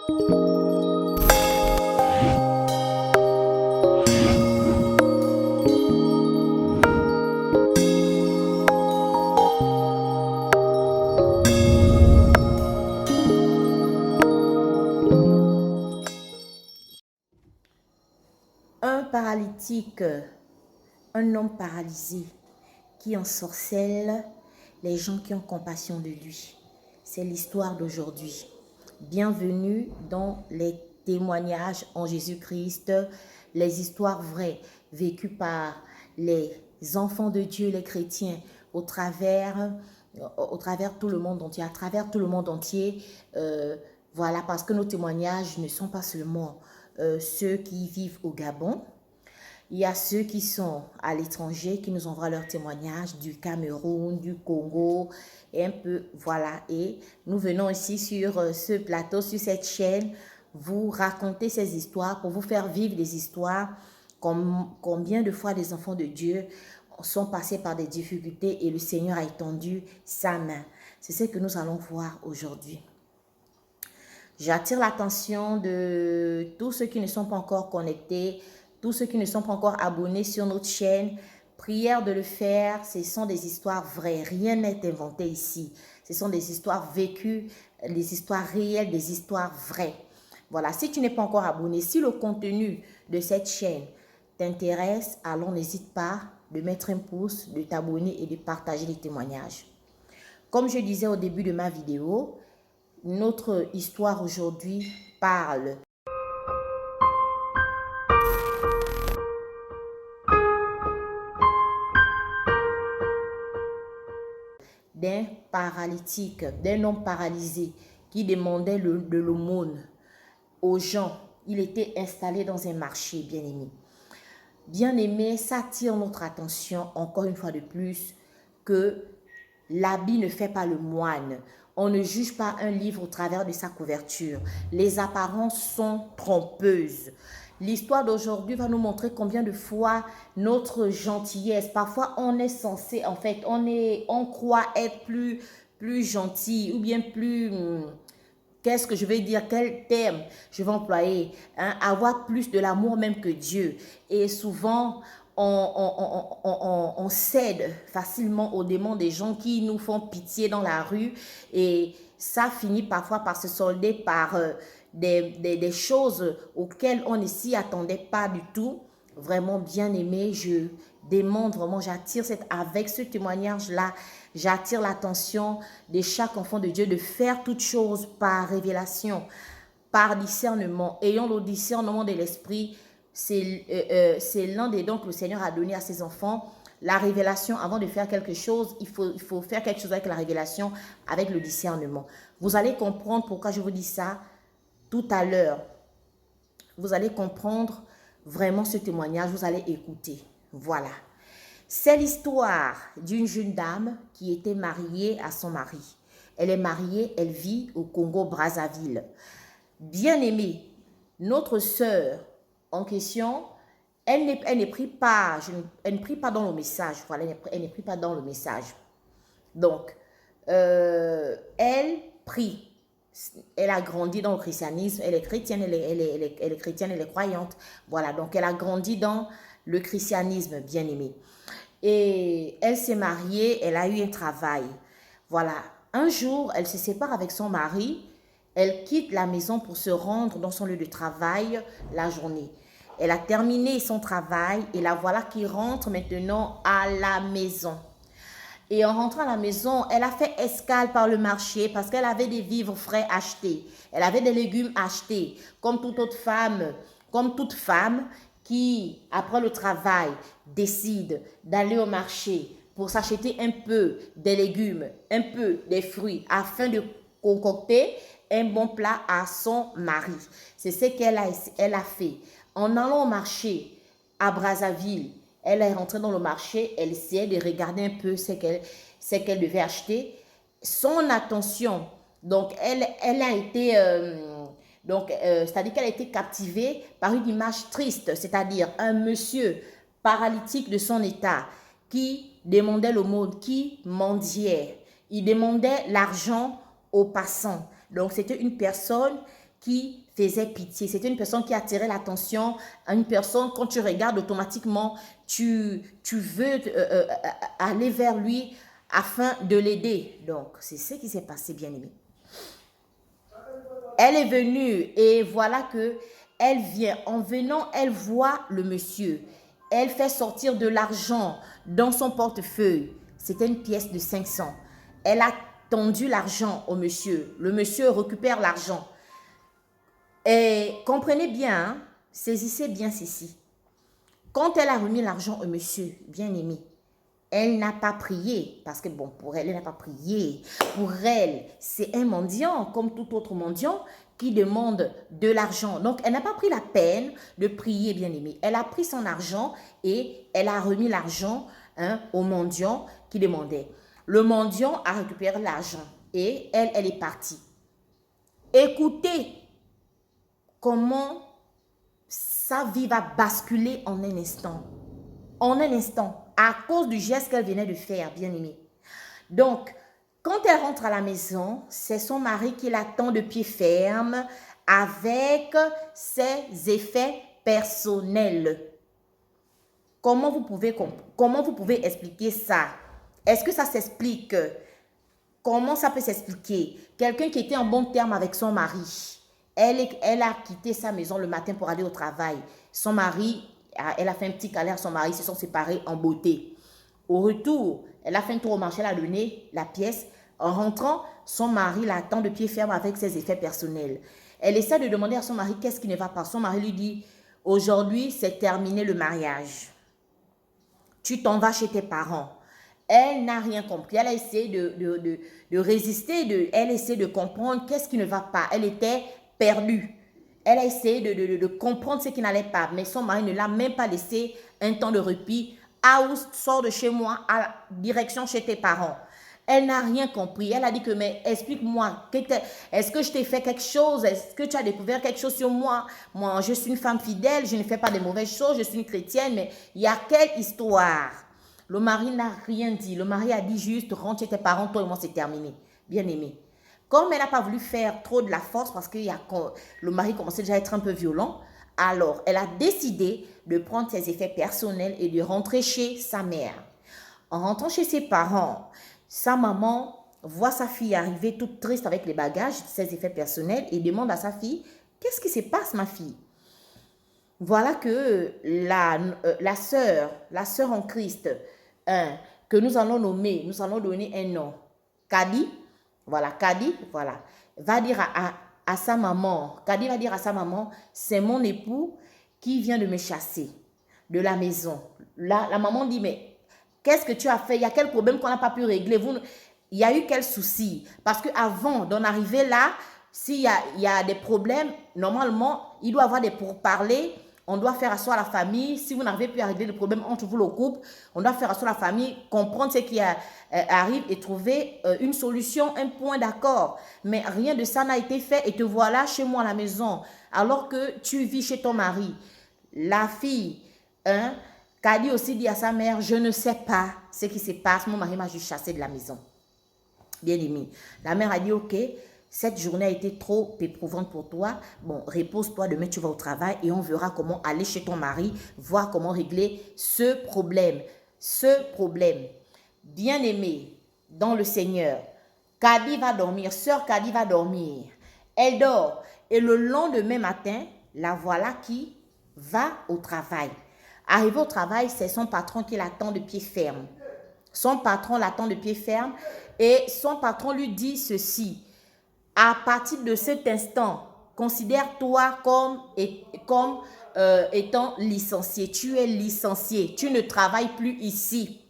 Un paralytique, un homme paralysé qui ensorcelle les gens qui ont compassion de lui. C'est l'histoire d'aujourd'hui. Bienvenue dans les témoignages en Jésus-Christ, les histoires vraies vécues par les enfants de Dieu, les chrétiens, au travers tout le monde entier, à travers tout le monde entier. Voilà, parce que nos témoignages ne sont pas seulement ceux qui vivent au Gabon. Il y a ceux qui sont à l'étranger, qui nous envoient leurs témoignages du Cameroun, du Congo, et un peu, voilà. Et nous venons ici sur ce plateau, sur cette chaîne, vous raconter ces histoires, pour vous faire vivre des histoires, combien de fois des enfants de Dieu sont passés par des difficultés et le Seigneur a étendu sa main. C'est ce que nous allons voir aujourd'hui. J'attire l'attention de tous ceux qui ne sont pas encore connectés, tous ceux qui ne sont pas encore abonnés sur notre chaîne. Prière de le faire, ce sont des histoires vraies, rien n'est inventé ici. Ce sont des histoires vécues, des histoires réelles, des histoires vraies. Voilà, si tu n'es pas encore abonné, si le contenu de cette chaîne t'intéresse, alors n'hésite pas de mettre un pouce, de t'abonner et de partager les témoignages. Comme je disais au début de ma vidéo, notre histoire aujourd'hui parle d'un paralytique, d'un homme paralysé qui demandait de l'aumône aux gens. Il était installé dans un marché, bien-aimé. Bien-aimé, ça attire notre attention encore une fois de plus que l'habit ne fait pas le moine. On ne juge pas un livre au travers de sa couverture. Les apparences sont trompeuses. L'histoire d'aujourd'hui va nous montrer combien de fois notre gentillesse, parfois on est censé, en fait, on croit être plus gentil ou bien plus... Qu'est-ce que je vais dire? Quel terme je vais employer? Avoir plus de l'amour même que Dieu. Et souvent, on cède facilement aux démons des gens qui nous font pitié dans la rue. Et ça finit parfois par se solder par des choses auxquelles on ne s'y attendait pas du tout. Vraiment bien aimé, je demande vraiment, j'attire avec ce témoignage-là, j'attire l'attention de chaque enfant de Dieu de faire toutes choses par révélation, par discernement. Ayant le discernement de l'esprit, c'est l'un des dons que le Seigneur a donné à ses enfants. La révélation, avant de faire quelque chose, il faut faire quelque chose avec la révélation, avec le discernement. Vous allez comprendre pourquoi je vous dis ça tout à l'heure. Vous allez comprendre vraiment ce témoignage, vous allez écouter. Voilà. C'est l'histoire d'une jeune dame qui était mariée à son mari. Elle est mariée, elle vit au Congo-Brazzaville. Bien-aimée, notre sœur en question, elle ne prie pas dans le message. Voilà, elle ne prie pas dans le message. Donc, elle prie. Elle a grandi dans le christianisme, elle est chrétienne, elle est chrétienne, elle est croyante. Voilà, donc elle a grandi dans le christianisme, bien-aimé. Et elle s'est mariée, elle a eu un travail. Voilà, un jour, elle se sépare avec son mari, elle quitte la maison pour se rendre dans son lieu de travail la journée. Elle a terminé son travail et la voilà qui rentre maintenant à la maison. Et en rentrant à la maison, elle a fait escale par le marché parce qu'elle avait des vivres frais achetés. Elle avait des légumes achetés, comme toute femme qui, après le travail, décide d'aller au marché pour s'acheter un peu des légumes, un peu des fruits, afin de concocter un bon plat à son mari. C'est ce qu'elle a fait. En allant au marché à Brazzaville, elle est rentrée dans le marché, elle essayait de regarder un peu ce qu'elle devait acheter. Son attention, donc elle a été, c'est-à-dire qu'elle a été captivée par une image triste, c'est-à-dire un monsieur paralytique de son état qui demandait l'aumône, qui mendiait. Il demandait l'argent aux passants. Donc c'était une personne qui faisait pitié. C'était une personne qui attirait l'attention. Une personne, quand tu regardes automatiquement, tu veux aller vers lui afin de l'aider. Donc, c'est ce qui s'est passé, bien aimé. Elle est venue et voilà que elle vient. En venant, elle voit le monsieur. Elle fait sortir de l'argent dans son portefeuille. C'était une pièce de 500. Elle a tendu l'argent au monsieur. Le monsieur récupère l'argent. Et comprenez bien, hein, saisissez bien ceci. Quand elle a remis l'argent au monsieur, bien aimé, elle n'a pas prié, parce que bon, pour elle, elle n'a pas prié. Pour elle, c'est un mendiant, comme tout autre mendiant, qui demande de l'argent. Donc, elle n'a pas pris la peine de prier, bien aimé. Elle a pris son argent et elle a remis l'argent au mendiant qui demandait. Le mendiant a récupéré l'argent et elle est partie. Écoutez comment sa vie va basculer en un instant. En un instant, à cause du geste qu'elle venait de faire, bien aimé. Donc, quand elle rentre à la maison, c'est son mari qui l'attend de pied ferme avec ses effets personnels. Comment vous pouvez expliquer ça? Est-ce que ça s'explique? Comment ça peut s'expliquer? Quelqu'un qui était en bon terme avec son mari, elle a quitté sa maison le matin pour aller au travail. Son mari, elle a fait un petit câlin à son mari, ils se sont séparés en beauté. Au retour, elle a fait un tour au marché, elle a donné la pièce. En rentrant, son mari l'attend de pied ferme avec ses effets personnels. Elle essaie de demander à son mari qu'est-ce qui ne va pas. Son mari lui dit, aujourd'hui, c'est terminé le mariage. Tu t'en vas chez tes parents. Elle n'a rien compris. Elle a essayé de résister. Elle a essayé de comprendre qu'est-ce qui ne va pas. Elle était perdue. Elle a essayé de comprendre ce qui n'allait pas. Mais son mari ne l'a même pas laissé un temps de répit. House, sors de chez moi, à direction chez tes parents. Elle n'a rien compris. Elle a dit que, mais explique-moi, est-ce que je t'ai fait quelque chose? Est-ce que tu as découvert quelque chose sur moi? Moi, je suis une femme fidèle, je ne fais pas de mauvaises choses, je suis une chrétienne, mais il y a quelle histoire? Le mari n'a rien dit. Le mari a dit juste, rentre chez tes parents, toi et moi, c'est terminé. Bien aimé. Comme elle n'a pas voulu faire trop de la force, parce que le mari commençait déjà à être un peu violent, alors elle a décidé de prendre ses effets personnels et de rentrer chez sa mère. En rentrant chez ses parents, sa maman voit sa fille arriver toute triste avec les bagages, ses effets personnels, et demande à sa fille, qu'est-ce qui se passe, ma fille? Voilà que la sœur en Christ, que nous allons nommer, nous allons donner un nom, Kadi, voilà, va dire à sa maman, Kadi va dire à sa maman, c'est mon époux qui vient de me chasser de la maison. La maman dit, mais qu'est-ce que tu as fait? Il y a quel problème qu'on n'a pas pu régler? Il y a eu quel souci? Parce qu'avant d'en arriver là, s'il y a des problèmes, normalement, il doit y avoir des pourparlers. On doit faire asseoir la famille. Si vous n'arrivez plus à régler le problème entre vous, le couple, on doit faire asseoir la famille, comprendre ce qui arrive et trouver une solution, un point d'accord. Mais rien de ça n'a été fait et te voilà chez moi à la maison, alors que tu vis chez ton mari. La fille, Kadi aussi dit à sa mère, je ne sais pas ce qui se passe, mon mari m'a juste chassé de la maison. Bien aimé. La mère a dit, ok, cette journée a été trop éprouvante pour toi. Bon, repose-toi, demain tu vas au travail et on verra comment aller chez ton mari, voir comment régler ce problème. Ce problème. Bien aimé dans le Seigneur, Kadi va dormir, sœur Kadi va dormir. Elle dort et le lendemain matin, la voilà qui va au travail. Arrivé au travail, c'est son patron qui l'attend de pied ferme. Son patron l'attend de pied ferme et son patron lui dit ceci. À partir de cet instant, considère-toi comme étant licencié. Tu es licencié. Tu ne travailles plus ici.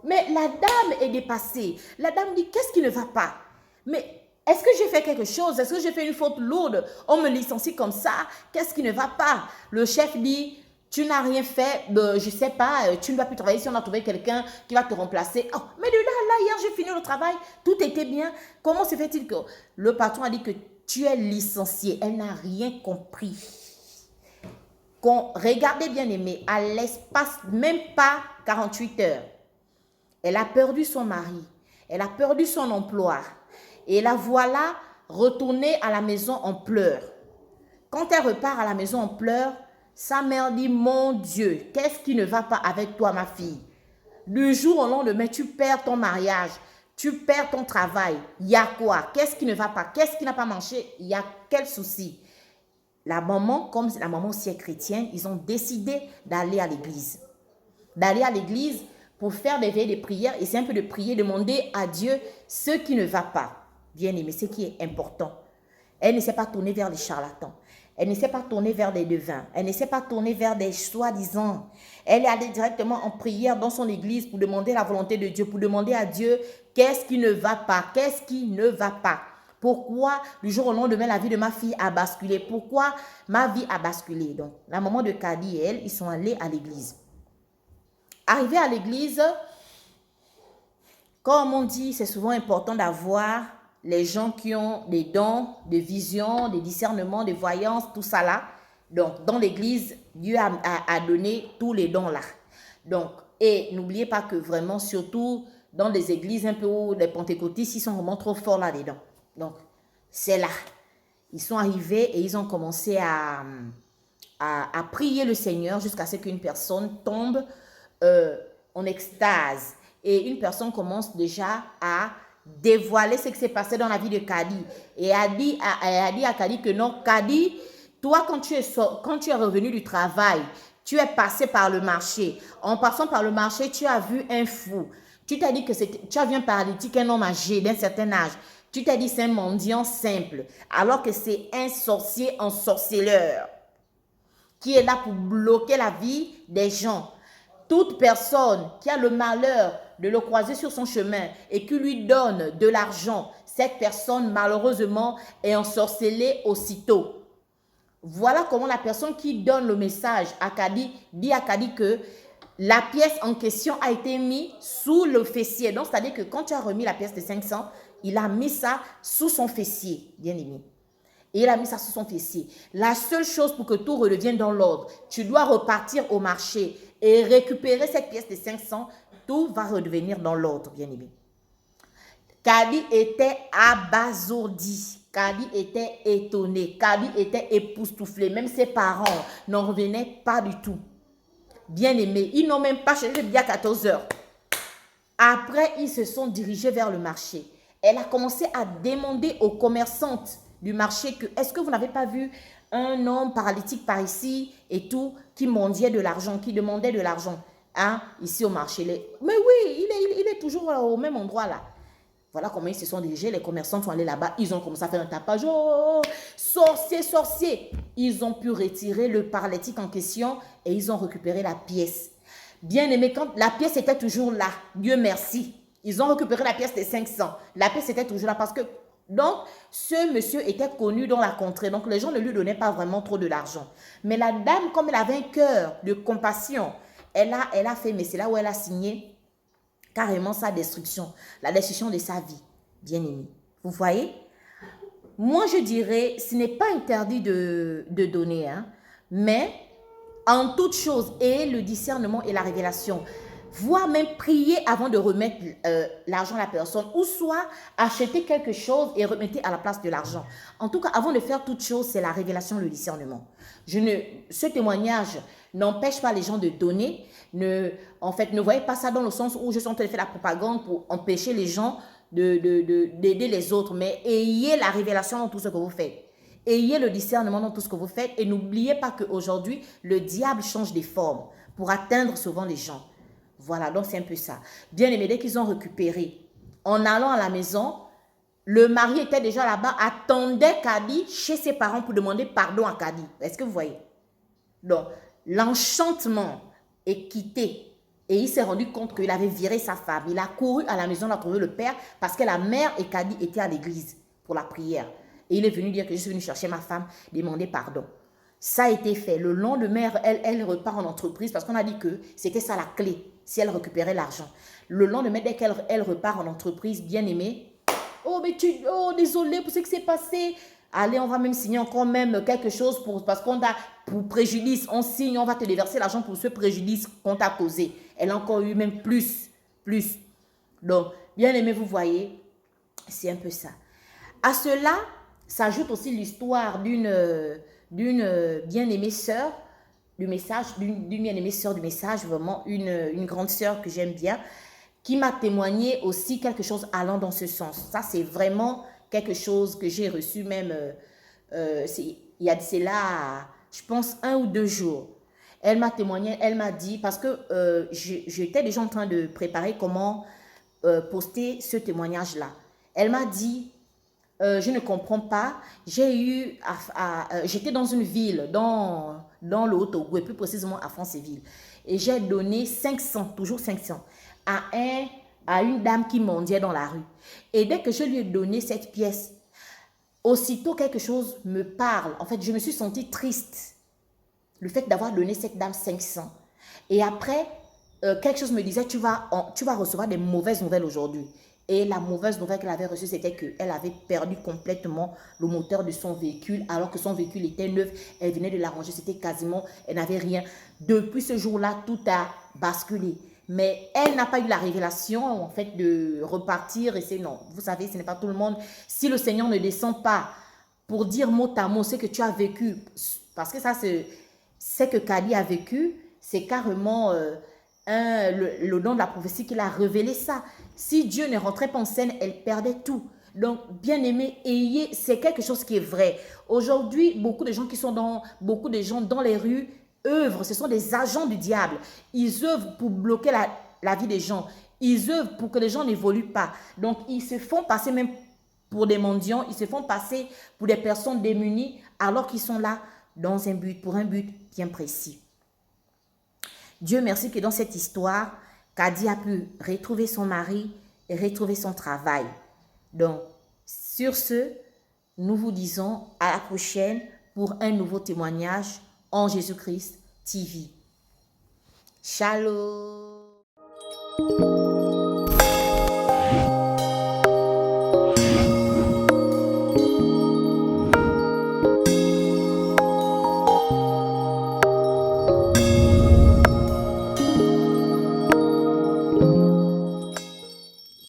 Mais la dame est dépassée. La dame dit, qu'est-ce qui ne va pas? Mais est-ce que j'ai fait quelque chose? Est-ce que j'ai fait une faute lourde? On me licencie comme ça. Qu'est-ce qui ne va pas? Le chef dit, tu n'as rien fait, je ne sais pas, tu ne vas plus travailler si on a trouvé quelqu'un qui va te remplacer. Oh, mais de là, hier, j'ai fini le travail, tout était bien. Comment se fait-il que le patron a dit que tu es licencié? Elle n'a rien compris. Regardez bien aimé, à l'espace même pas 48 heures, elle a perdu son mari, elle a perdu son emploi et la voilà retournée à la maison en pleurs. Quand elle repart à la maison en pleurs, sa mère dit, mon Dieu, qu'est-ce qui ne va pas avec toi, ma fille? Du jour au lendemain, tu perds ton mariage, tu perds ton travail. Il y a quoi? Qu'est-ce qui ne va pas? Qu'est-ce qui n'a pas marché? Il y a quel souci? La maman, comme la maman aussi est chrétienne, ils ont décidé d'aller à l'église. D'aller à l'église pour faire des veillées de prière, et c'est un peu de prier, demander à Dieu ce qui ne va pas. Bien aimé, ce qui est important. Elle ne s'est pas tournée vers les charlatans. Elle ne s'est pas tournée vers des devins. Elle ne s'est pas tournée vers des soi-disant. Elle est allée directement en prière dans son église pour demander la volonté de Dieu, pour demander à Dieu qu'est-ce qui ne va pas, qu'est-ce qui ne va pas. Pourquoi du jour au lendemain la vie de ma fille a basculé? Pourquoi ma vie a basculé? Donc la maman de Kadi et elle, ils sont allés à l'église. Arrivés à l'église, comme on dit, c'est souvent important d'avoir les gens qui ont des dons, des visions, des discernements, des voyances, tout ça là. Donc, dans l'église, Dieu a donné tous les dons là. Donc, et n'oubliez pas que vraiment, surtout dans les églises un peu où les pentecôtistes, ils sont vraiment trop forts là-dedans. Donc, c'est là. Ils sont arrivés et ils ont commencé à prier le Seigneur jusqu'à ce qu'une personne tombe en extase. Et une personne commence déjà à dévoiler ce qui s'est passé dans la vie de Kadi. Et elle a dit à Kadi que non, Kadi, toi, quand tu es revenu du travail, tu es passé par le marché. En passant par le marché, tu as vu un fou. Tu t'as dit que tu as vu un paralytique, un homme âgé d'un certain âge. Tu t'as dit c'est un mendiant simple, alors que c'est un sorcier ensorceleur qui est là pour bloquer la vie des gens. Toute personne qui a le malheur de le croiser sur son chemin et qui lui donne de l'argent, cette personne malheureusement est ensorcelée aussitôt. Voilà comment la personne qui donne le message à Kadi dit à Kadi que la pièce en question a été mise sous le fessier. Donc, c'est-à-dire que quand tu as remis la pièce de 500, il a mis ça sous son fessier, bien aimé. Et il a mis ça sous son fessier. La seule chose pour que tout redevienne dans l'ordre, tu dois repartir au marché et récupérer cette pièce de 500. Tout va redevenir dans l'ordre, bien aimé. Kadi était abasourdi. Kadi était étonné. Kadi était époustouflé. Même ses parents n'en revenaient pas du tout. Bien aimé, ils n'ont même pas changé bien à 14 heures. Après, ils se sont dirigés vers le marché. Elle a commencé à demander aux commerçantes du marché que est-ce que vous n'avez pas vu un homme paralytique par ici et tout qui mendiait de l'argent, qui demandait de l'argent ici au marché. Mais oui, il est toujours au même endroit là. Voilà comment ils se sont dirigés. Les commerçants sont allés là-bas. Ils ont commencé à faire un tapage. Oh, sorcier, sorcier. Ils ont pu retirer le paralytique en question et ils ont récupéré la pièce. Bien aimé, quand la pièce était toujours là, Dieu merci. Ils ont récupéré la pièce de 500. La pièce était toujours là parce que, donc, ce monsieur était connu dans la contrée. Donc, les gens ne lui donnaient pas vraiment trop de l'argent. Mais la dame, comme elle avait un cœur de compassion, elle a fait, mais c'est là où elle a signé carrément sa destruction, la destruction de sa vie, bien aimé. Vous voyez? Moi, je dirais, ce n'est pas interdit de donner, mais en toute chose, et le discernement et la révélation, voire même prier avant de remettre l'argent à la personne, ou soit acheter quelque chose et remettre à la place de l'argent. En tout cas, avant de faire toute chose, c'est la révélation, le discernement. Ce témoignage n'empêche pas les gens de donner. En fait, ne voyez pas ça dans le sens où je suis en train de faire la propagande pour empêcher les gens d'aider les autres, mais ayez la révélation dans tout ce que vous faites. Ayez le discernement dans tout ce que vous faites et n'oubliez pas qu'aujourd'hui, le diable change des formes pour atteindre souvent les gens. Voilà, donc c'est un peu ça. Bien aimé, dès qu'ils ont récupéré, en allant à la maison, le mari était déjà là-bas, attendait Kadi chez ses parents pour demander pardon à Kadi. Est-ce que vous voyez? Donc, l'enchantement est quitté. Et il s'est rendu compte qu'il avait viré sa femme. Il a couru à la maison, il a trouvé le père parce que la mère et Kadi étaient à l'église pour la prière. Et il est venu dire que je suis venu chercher ma femme, demander pardon. Ça a été fait. Le lendemain, elle repart en entreprise parce qu'on a dit que c'était ça la clé, si elle récupérait l'argent. Le lendemain, dès qu'elle repart en entreprise, bien aimée, oh, mais désolé pour ce qui s'est passé. Allez, on va même signer encore même quelque chose parce qu'on a pour préjudice. On signe, on va te déverser l'argent pour ce préjudice qu'on t'a causé. Elle a encore eu même plus. Donc, bien aimé, vous voyez, c'est un peu ça. À cela, s'ajoute aussi l'histoire d'une d'une bien-aimée sœur du message, d'une bien-aimée sœur du message, vraiment une grande sœur que j'aime bien, qui m'a témoigné aussi quelque chose allant dans ce sens. Ça, c'est vraiment quelque chose que j'ai reçu même, il y a de cela, je pense, 1 ou 2 jours. Elle m'a témoigné, elle m'a dit, parce que j'étais déjà en train de préparer comment poster ce témoignage-là. Elle m'a dit, je ne comprends pas, j'étais dans une ville, dans le Haut-Togo, et plus précisément à Franceville, et j'ai donné 500, toujours 500, à une dame qui mendiait dans la rue. Et dès que je lui ai donné cette pièce, aussitôt quelque chose me parle. En fait, je me suis sentie triste, le fait d'avoir donné cette dame 500. Et après, quelque chose me disait, tu vas recevoir des mauvaises nouvelles aujourd'hui. Et la mauvaise nouvelle qu'elle avait reçue, c'était qu'elle avait perdu complètement le moteur de son véhicule, alors que son véhicule était neuf. Elle venait de l'arranger, c'était quasiment, elle n'avait rien. Depuis ce jour-là, tout a basculé. Mais elle n'a pas eu la révélation, en fait, de repartir. Et c'est non, vous savez, ce n'est pas tout le monde. Si le Seigneur ne descend pas pour dire mot à mot ce que tu as vécu, parce que ça, c'est que Kadi a vécu, c'est carrément le don de la prophétie qu'il a révélé ça. Si Dieu ne rentrait pas en scène, elle perdait tout. Donc, bien aimé, c'est quelque chose qui est vrai. Aujourd'hui, beaucoup de gens dans les rues œuvrent, ce sont des agents du diable. Ils œuvrent pour bloquer la vie des gens. Ils œuvrent pour que les gens n'évoluent pas. Donc, ils se font passer même pour des mendiants, ils se font passer pour des personnes démunies alors qu'ils sont là pour un but bien précis. Dieu merci que dans cette histoire, Kadi a pu retrouver son mari et retrouver son travail. Donc, sur ce, nous vous disons à la prochaine pour un nouveau témoignage en Jésus-Christ TV. Shalom.